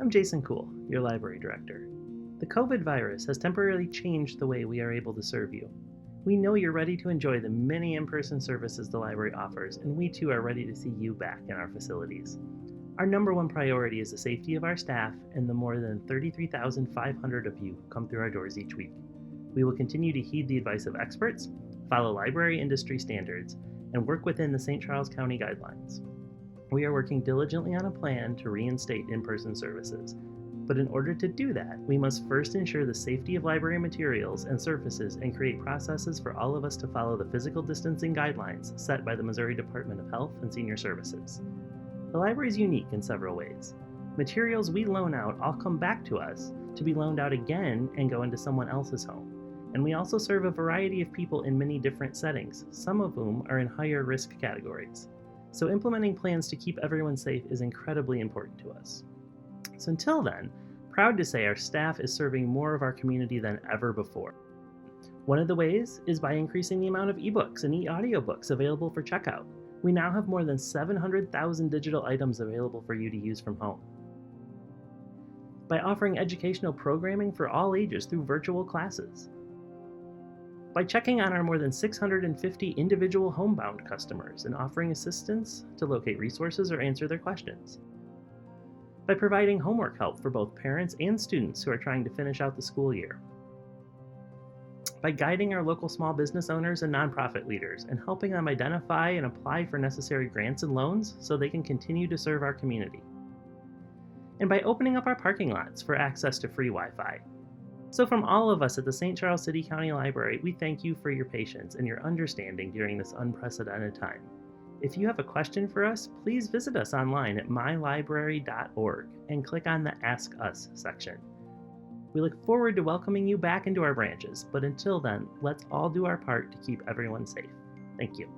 I'm Jason Kuhl, your library director. The COVID virus has temporarily changed the way we are able to serve you. We know you're ready to enjoy the many in-person services the library offers, and we too are ready to see you back in our facilities. Our number one priority is the safety of our staff and the more than 33,500 of you who come through our doors each week. We will continue to heed the advice of experts, follow library industry standards, and work within the St. Charles County guidelines. We are working diligently on a plan to reinstate in-person services. But in order to do that, we must first ensure the safety of library materials and surfaces and create processes for all of us to follow the physical distancing guidelines set by the Missouri Department of Health and Senior Services. The library is unique in several ways. Materials we loan out all come back to us to be loaned out again and go into someone else's home. And we also serve a variety of people in many different settings, some of whom are in higher risk categories. So implementing plans to keep everyone safe is incredibly important to us. So until then, proud to say our staff is serving more of our community than ever before. One of the ways is by increasing the amount of ebooks and e-audiobooks available for checkout. We now have more than 700,000 digital items available for you to use from home. By offering educational programming for all ages through virtual classes. By checking on our more than 650 individual homebound customers and offering assistance to locate resources or answer their questions. By providing homework help for both parents and students who are trying to finish out the school year. By guiding our local small business owners and nonprofit leaders and helping them identify and apply for necessary grants and loans so they can continue to serve our community. And by opening up our parking lots for access to free Wi-Fi. So from all of us at the St. Charles City County Library, we thank you for your patience and your understanding during this unprecedented time. If you have a question for us, please visit us online at mylibrary.org and click on the Ask Us section. We look forward to welcoming you back into our branches, but until then, let's all do our part to keep everyone safe. Thank you.